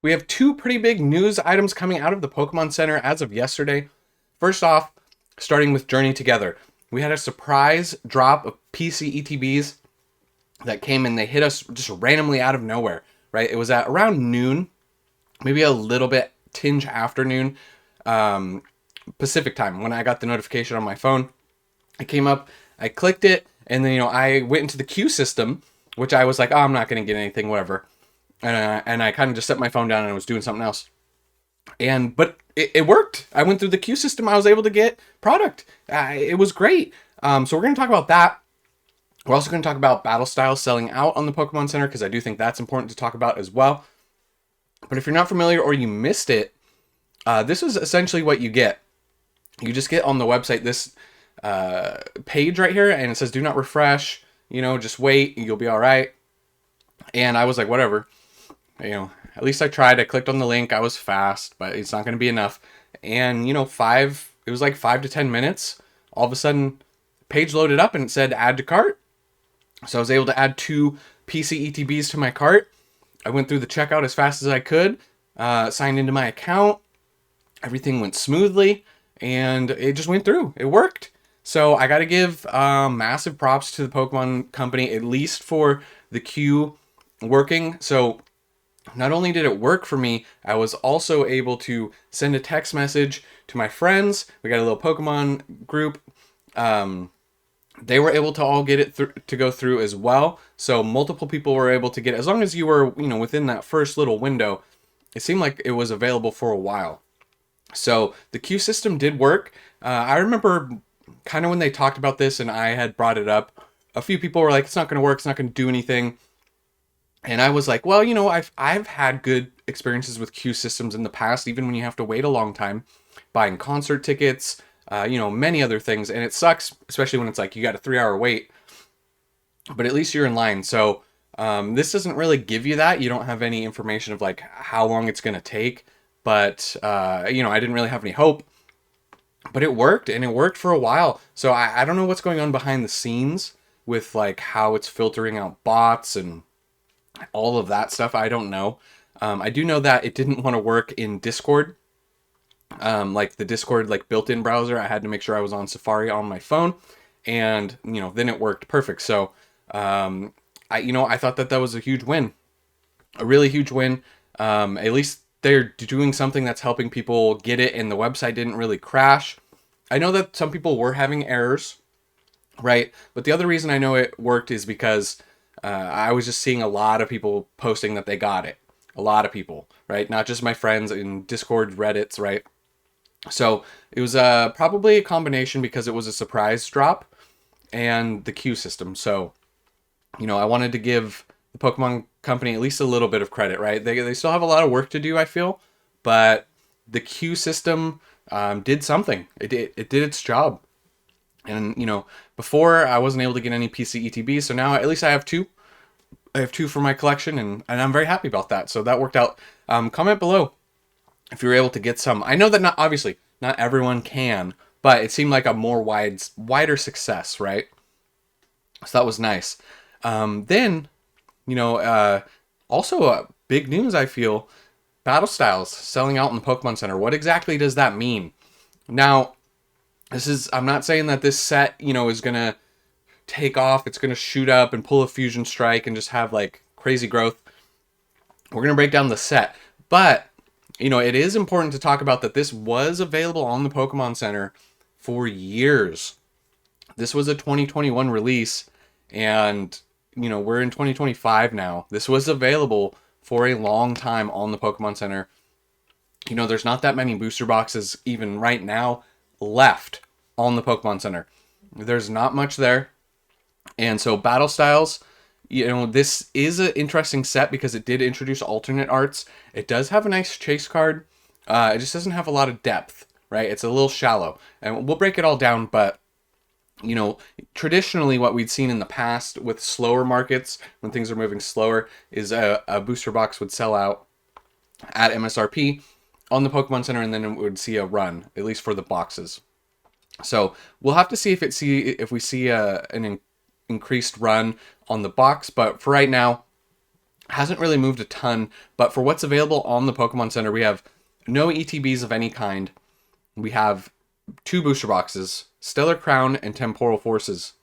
We have two pretty big news items coming out of the Pokemon Center as of yesterday. First off, starting with Journey Together. We had a surprise drop of PC ETBs that came and they hit us just randomly out of nowhere, right? It was at around noon, maybe a little bit tinge afternoon, Pacific time when I got the notification on my phone. It came up, I clicked it, and then, I went into the queue system, which I was like, oh, I'm not going to get anything, whatever. And I kind of just set my phone down and I was doing something else. But it worked. I went through the queue system. I was able to get product. It was great. So we're going to talk about that. We're also going to talk about battle styles selling out on the Pokemon Center, because I do think that's important to talk about as well. But if you're not familiar or you missed it, this is essentially what you get. You just get on the website this page right here, and it says do not refresh, just wait, you'll be all right. And I was like, whatever, at least I tried. I clicked on the link. I was fast, but it's not going to be enough. And, it was like 5 to 10 minutes. All of a sudden, page loaded up and it said add to cart. So I was able to add 2 PC ETBs to my cart. I went through the checkout as fast as I could, signed into my account. Everything went smoothly, and it just went through. It worked. So I got to give massive props to the Pokemon Company, at least for the queue working. So not only did it work for me, I was also able to send a text message to my friends. We got a little Pokemon group. They were able to all get it to go through as well. So multiple people were able to get it. As long as you were, within that first little window, it seemed like it was available for a while. So the queue system did work. I remember kind of when they talked about this and I had brought it up, a few people were like, it's not going to work. It's not going to do anything. And I was like, well, I've had good experiences with queue systems in the past, even when you have to wait a long time, buying concert tickets, many other things. And it sucks, especially when it's like you got a 3-hour wait, but at least you're in line. So this doesn't really give you that. You don't have any information of like how long it's going to take. But, I didn't really have any hope. But it worked, and it worked for a while. So I don't know what's going on behind the scenes with like how it's filtering out bots and all of that stuff. I don't know. I do know that it didn't want to work in Discord. Like the Discord like built-in browser, I had to make sure I was on Safari on my phone, and then it worked perfect. So I thought that was a huge win, a really huge win. At least they're doing something that's helping people get it, and the website didn't really crash. I know that some people were having errors, right? But the other reason I know it worked is because I was just seeing a lot of people posting that they got it. A lot of people, right? Not just my friends in Discord, Reddits, right? So it was probably a combination because it was a surprise drop and the queue system. So, I wanted to give the Pokemon Company at least a little bit of credit, right? They still have a lot of work to do, I feel, but the queue system did something. It did its job. And, before I wasn't able to get any PC ETBs, so now at least I have 2. I have 2 for my collection, and I'm very happy about that. So that worked out. Comment below if you were able to get some. I know that not everyone can, but it seemed like a more wider success, right? So that was nice. Then, also big news, I feel, battle styles selling out in the Pokemon Center. What exactly does that mean? Now, I'm not saying that this set, is going to take off. It's going to shoot up and pull a fusion strike and just have like crazy growth. We're going to break down the set, but it is important to talk about that this was available on the Pokemon Center for years. This was a 2021 release, and we're in 2025 now. This was available for a long time on the Pokemon Center. There's not that many booster boxes even right now left on the Pokemon Center. There's not much there. And so battle styles, this is an interesting set because it did introduce alternate arts. It does have a nice chase card. It just doesn't have a lot of depth, right? It's a little shallow. And we'll break it all down, but traditionally what we'd seen in the past with slower markets, when things are moving slower, is a booster box would sell out at MSRP on the Pokemon Center, and then it would see a run, at least for the boxes. So we'll have to see if we see an increased run on the box, but for right now, Hasn't really moved a ton, but for what's available on the Pokemon Center, we have no ETBs of any kind. We have 2 booster boxes, Stellar Crown and Temporal Forces.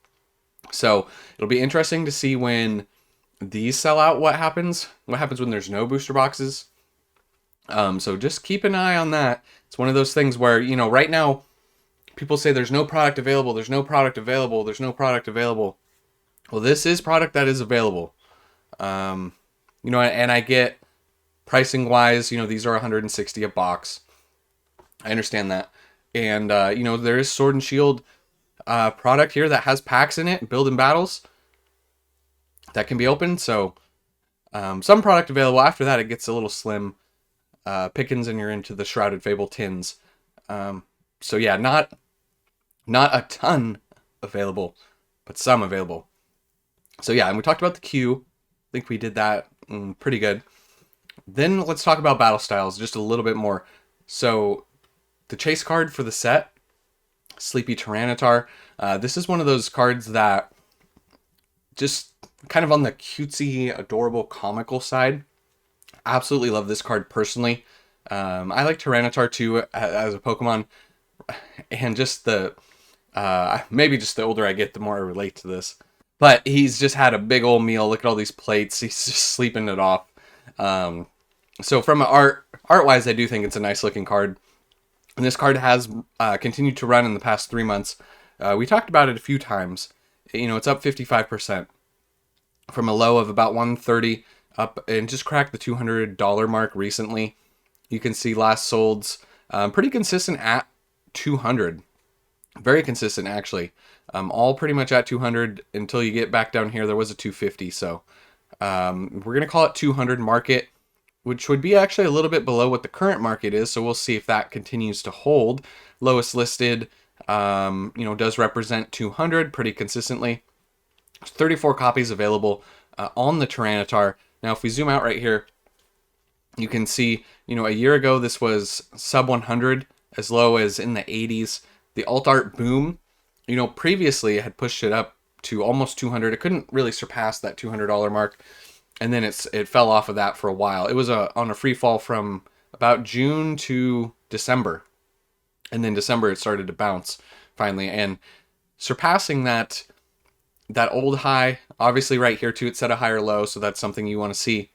So it'll be interesting to see when these sell out. What happens? What happens when there's no booster boxes? So just keep an eye on that. It's one of those things where, right now people say there's no product available. There's no product available. There's no product available. Well, this is product that is available. And I get pricing wise, these are 160 a box. I understand that. And, there is Sword and Shield product here that has packs in it, build and battles that can be opened. So some product available. After that, it gets a little slim pickings, and you're into the Shrouded Fable tins. So yeah, not a ton available, but some available. So yeah, and we talked about the queue. I think we did that pretty good. Then let's talk about battle styles just a little bit more. So the chase card for the set, Sleepy Tyranitar. This is one of those cards that just kind of on the cutesy, adorable, comical side. Absolutely love this card personally. I like Tyranitar too as a Pokemon, and just maybe just the older I get, the more I relate to this. But he's just had a big old meal. Look at all these plates. He's just sleeping it off. So from art-wise, I do think it's a nice looking card. And this card has continued to run in the past 3 months. We talked about it a few times. It's up 55% from a low of about 130 up, and just cracked the $200 mark recently. You can see last sold's pretty consistent at 200. Very consistent, actually. All pretty much at 200 until you get back down here. There was a 250, so we're going to call it 200 market, which would be actually a little bit below what the current market is, so we'll see if that continues to hold. Lowest listed, does represent 200 pretty consistently. There's 34 copies available on the Tyranitar. Now, if we zoom out right here, you can see, a year ago this was sub 100, as low as in the 80s. The alt art boom, previously had pushed it up to almost 200. It couldn't really surpass that $200 mark, and then it fell off of that for a while. It was on a free fall from about June to December, and then December it started to bounce finally, and surpassing that old high. Obviously, right here too, it set a higher low, so that's something you want to see.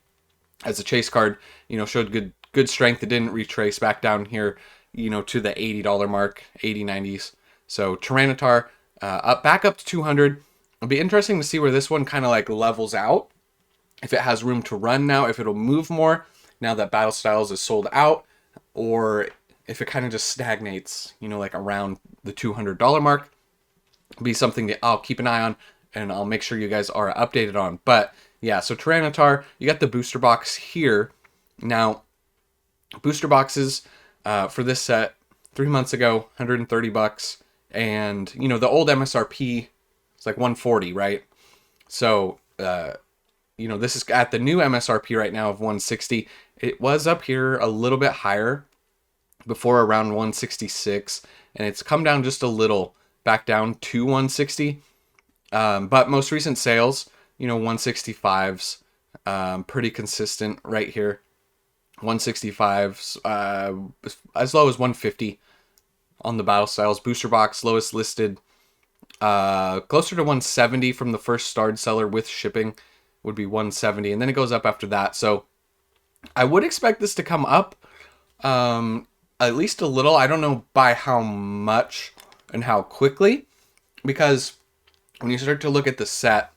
As a chase card, showed good strength. It didn't retrace back down here, to the $80 mark, 80, 90s. So Tyranitar back up to 200. It'll be interesting to see where this one kind of like levels out. If it has room to run now, if it'll move more now that Battle Styles is sold out, or if it kind of just stagnates, like around the $200 mark. It'll be something that I'll keep an eye on, and I'll make sure you guys are updated on. But yeah, so Tyranitar, you got the booster box here. Now, booster boxes for this set 3 months ago, $130, and the old MSRP is like 140, right? So this is at the new MSRP right now of 160. It was up here a little bit higher before, around 166, and it's come down just a little back down to 160. But most recent sales, 165s, pretty consistent right here. 165s, as low as 150 on the Battle Styles booster box. Lowest listed, closer to 170 from the first starred seller with shipping would be 170, and then it goes up after that. So I would expect this to come up at least a little. I don't know by how much and how quickly, because when you start to look at the set,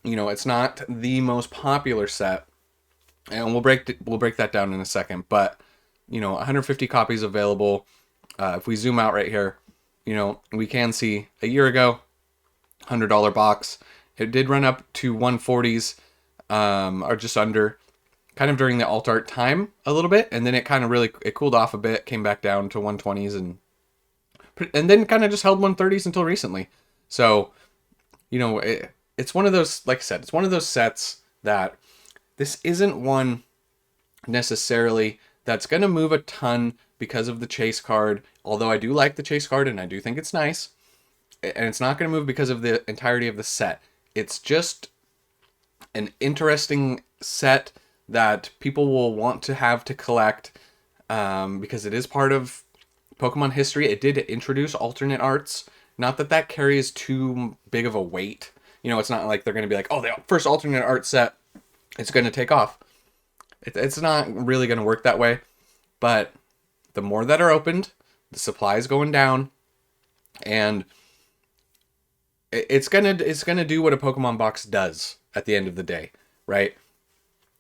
it's not the most popular set, and we'll break that down in a second. But 150 copies available. If we zoom out right here, we can see a year ago, $100 box. It did run up to 140s, or just under, kind of during the alt art time a little bit, and then it kind of it cooled off a bit, came back down to 120s, and then kind of just held 130s until recently. So, it's one of those, like I said, it's one of those sets that this isn't one necessarily that's going to move a ton because of the chase card, although I do like the chase card and I do think it's nice. And it's not going to move because of the entirety of the set. It's just an interesting set that people will want to have to collect, because it is part of Pokemon history. It did introduce alternate arts. Not that that carries too big of a weight. It's not like they're going to be like, oh, the first alternate art set, it's going to take off. It's not really going to work that way. But the more that are opened, the supply is going down, and it's gonna do what a Pokemon box does at the end of the day, right?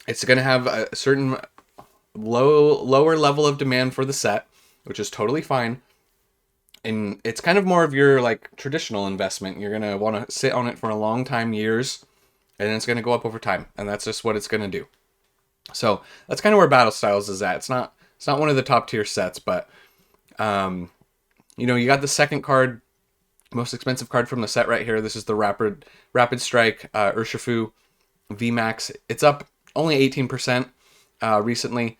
It's gonna have a certain lower level of demand for the set, which is totally fine. And it's kind of more of your like traditional investment. You're gonna want to sit on it for a long time, years, and it's gonna go up over time, and that's just what it's gonna do. So that's kind of where Battle Styles is at. It's not one of the top tier sets, but you got the second card, most expensive card from the set right here. This is the Rapid Strike Urshifu VMAX. It's up only 18% recently.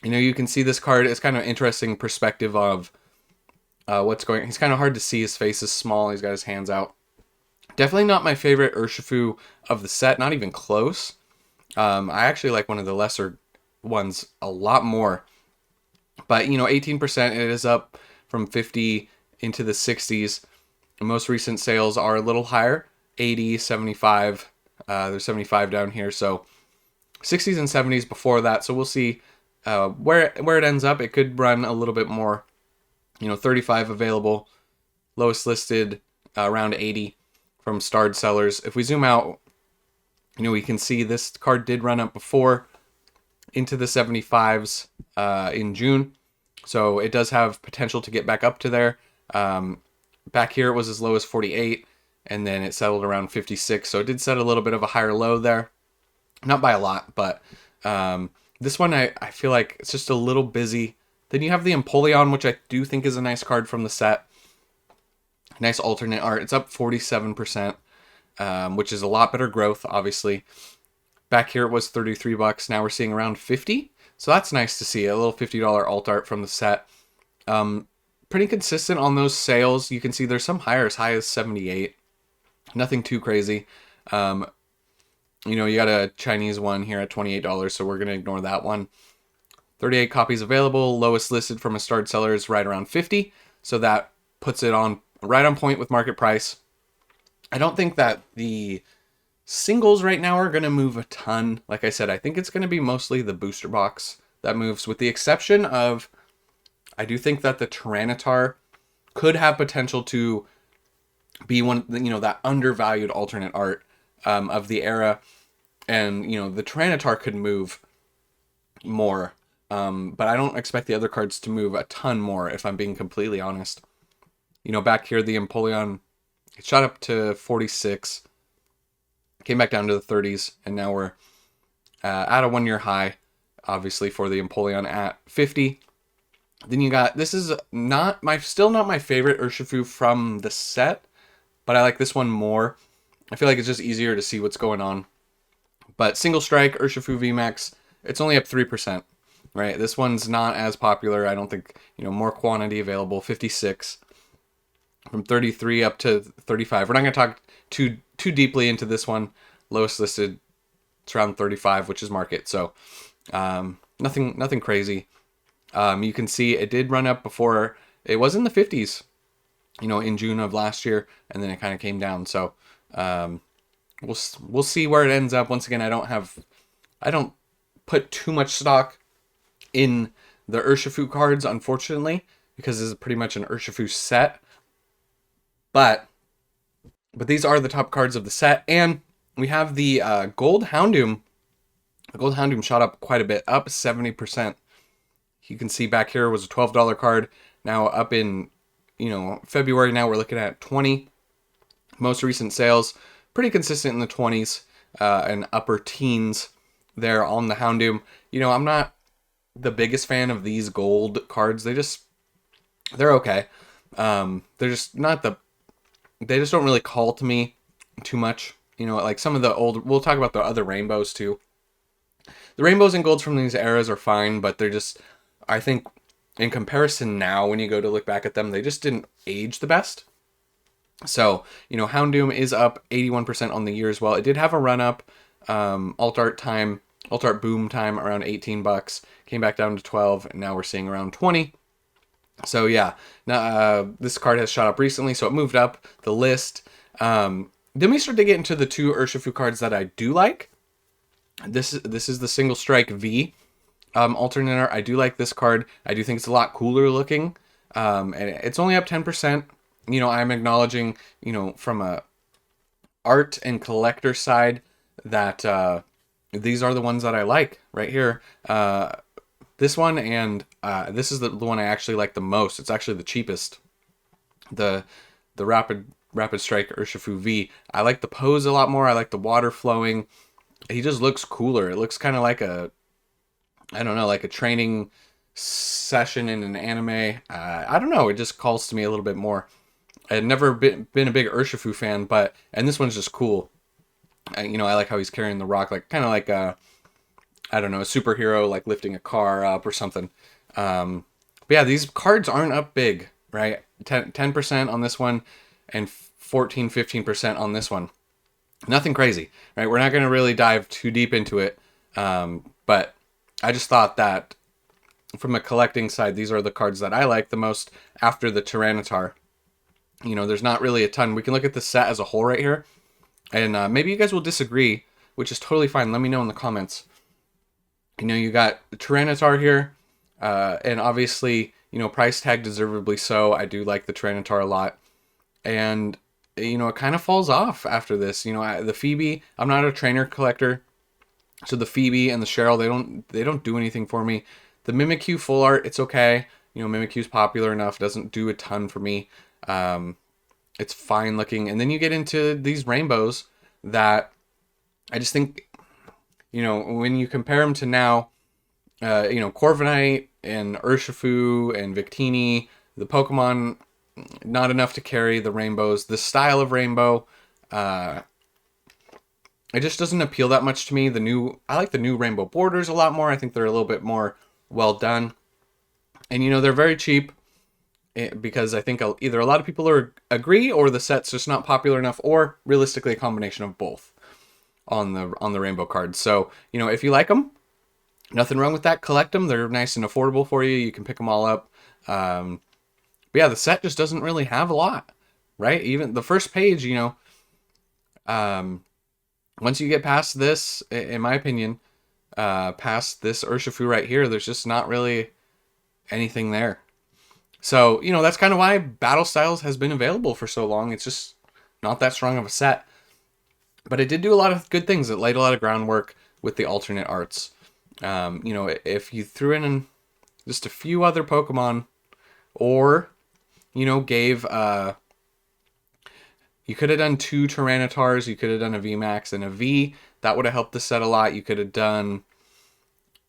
You can see this card. It's kind of interesting perspective of what's going on. He's kind of hard to see. His face is small. He's got his hands out. Definitely not my favorite Urshifu of the set. Not even close. I actually like one of the lesser ones a lot more. But, 18%, it is up from 50 into the 60s. Most recent sales are a little higher, 80, 75. There's 75 down here. So 60s and 70s before that. So we'll see where it ends up. It could run a little bit more. 35 available. Lowest listed around 80 from starred sellers. If we zoom out, we can see this card did run up before into the 75s in June. So it does have potential to get back up to there. Back here it was as low as 48, and then it settled around 56. So it did set a little bit of a higher low there. Not by a lot, but this one I feel like it's just a little busy. Then you have the Empoleon, which I do think is a nice card from the set. Nice alternate art. It's up 47%, which is a lot better growth, obviously. Back here it was $33. Now we're seeing around 50. So that's nice to see. A little $50 alt art from the set. Pretty consistent on those sales. You can see there's some as high as 78. Nothing too crazy. You got a Chinese one here at $28, so we're going to ignore that one. 38 copies available. Lowest listed from a starred seller is right around 50. So that puts it on right on point with market price. I don't think that the singles right now are going to move a ton. Like I said, I think it's going to be mostly the booster box that moves, with the exception of, I do think that the Tyranitar could have potential to be one, that undervalued alternate art of the era. And, the Tyranitar could move more. But I don't expect the other cards to move a ton more, if I'm being completely honest. Back here, the Empoleon, it shot up to 46, came back down to the 30s, and now we're at a 1-year high, obviously, for the Empoleon at 50. Then you got, this is still not my favorite Urshifu from the set, but I like this one more. I feel like it's just easier to see what's going on. But Single Strike Urshifu VMAX, it's only up 3%, right? This one's not as popular. I don't think, more quantity available, 56. From 33 up to 35. We're not going to talk too deeply into this one. Lowest listed, it's around 35, which is market. So nothing crazy. You can see it did run up before. It was in the 50s, in June of last year, and then it kind of came down. So we'll see where it ends up. Once again, I don't put too much stock in the Urshifu cards, unfortunately, because this is pretty much an Urshifu set. But these are the top cards of the set, and we have the Gold Houndoom. The Gold Houndoom shot up quite a bit, up 70%. You can see back here was a $12 card. Now up in, February, now we're looking at 20. Most recent sales, pretty consistent in the 20s and upper teens there on the Houndoom. I'm not the biggest fan of these gold cards. They're okay. They're just not they just don't really call to me too much. Like some of the old, we'll talk about the other rainbows too. The rainbows and golds from these eras are fine, but they're just, I think in comparison now, when you go to look back at them, they just didn't age the best. So, Houndoom is up 81% on the year as well. It did have a run up Alt art boom time around $18, came back down to 12, and now we're seeing around 20. So yeah, now this card has shot up recently, so it moved up the list. Then we start to get into the two Urshifu cards that I do like. This is the single strike V alternate art. I do like this card. I do think it's a lot cooler looking, and it's only up 10%. You know, I'm acknowledging, you know, from a art and collector side that these are the ones that I like right here. This one and this is the one I actually like the most. It's actually the cheapest. The Rapid Strike Urshifu V. I like the pose a lot more. I like the water flowing. He just looks cooler. It looks kind of like a, I don't know, like a training session in an anime. I don't know. It just calls to me a little bit more. I'd never been a big Urshifu fan, and this one's just cool. You know, I like how he's carrying the rock, like kind of like a, I don't know, a superhero like lifting a car up or something. But yeah, these cards aren't up big, right? 10% on this one and 15% on this one. Nothing crazy, right? We're not going to really dive too deep into it. But I just thought that from a collecting side, these are the cards that I like the most after the Tyranitar. You know, there's not really a ton. We can look at the set as a whole right here. And maybe you guys will disagree, which is totally fine. Let me know in the comments. You know, you got the Tyranitar here. And obviously, you know, price tag deservedly so. I do like the Tyranitar a lot. And, you know, it kind of falls off after this. You know, the Phoebe, I'm not a trainer collector. So the Phoebe and the Cheryl, they don't do anything for me. The Mimikyu full art, it's okay. You know, Mimikyu's popular enough. Doesn't do a ton for me. It's fine looking. And then you get into these rainbows that I just think, you know, when you compare them to now, you know, Corviknight and Urshifu and Victini, the Pokemon, not enough to carry the rainbows. The style of rainbow, it just doesn't appeal that much to me. I like the new rainbow borders a lot more. I think they're a little bit more well done. And, you know, they're very cheap. Because I think either a lot of people agree, or the set's just not popular enough, or realistically a combination of both on the rainbow cards. So, you know, if you like them, nothing wrong with that. Collect them. They're nice and affordable for you. You can pick them all up. But yeah, the set just doesn't really have a lot, right? Even the first page, you know, once you get past this, in my opinion, past this Urshifu right here, there's just not really anything there. So, you know, that's kind of why Battle Styles has been available for so long. It's just not that strong of a set. But it did do a lot of good things. It laid a lot of groundwork with the alternate arts. You know, if you threw in just a few other Pokemon, or, you know, you could have done 2 Tyranitars, you could have done a VMAX and a V. That would have helped the set a lot. You could have done,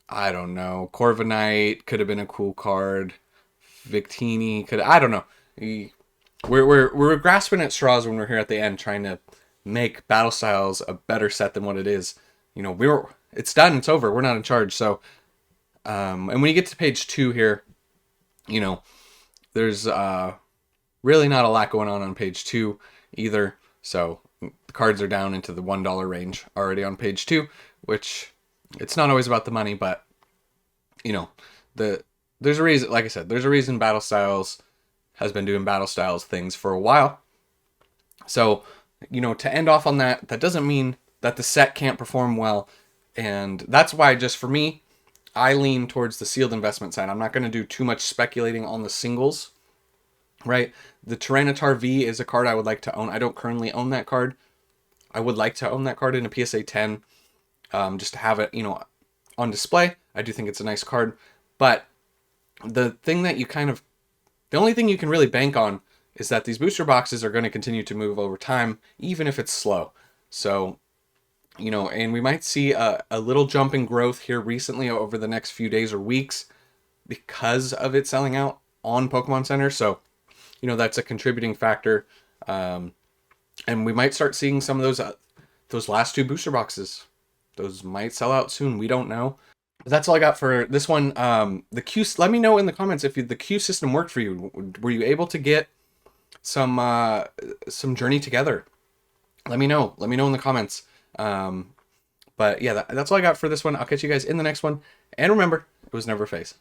I don't know, Corviknight could have been a cool card. Victini could, I don't know. We're grasping at straws when we're here at the end trying to make Battle Styles a better set than what it is. You know, it's done, it's over. We're not in charge. So and when you get to page 2 here, you know, there's really not a lot going on page 2 either. So the cards are down into the $1 range already on page 2, which it's not always about the money, but you know, there's a reason, like I said, there's a reason Battle Styles has been doing Battle Styles things for a while. So, you know, to end off on that, that doesn't mean that the set can't perform well. And that's why, just for me, I lean towards the sealed investment side. I'm not going to do too much speculating on the singles, right? The Tyranitar V is a card I would like to own. I don't currently own that card. I would like to own that card in a PSA 10, just to have it, you know, on display. I do think it's a nice card. But the thing that the only thing you can really bank on is that these booster boxes are going to continue to move over time, even if it's slow. So, you know, and we might see a little jump in growth here recently over the next few days or weeks because of it selling out on Pokemon Center. So, you know, that's a contributing factor. And we might start seeing some of those last 2 booster boxes. Those might sell out soon. We don't know. But that's all I got for this one. The queue. Let me know in the comments if the queue system worked for you. Were you able to get some Journey Together? Let me know. Let me know in the comments. But yeah, that's all I got for this one. I'll catch you guys in the next one. And remember, it was never a phase.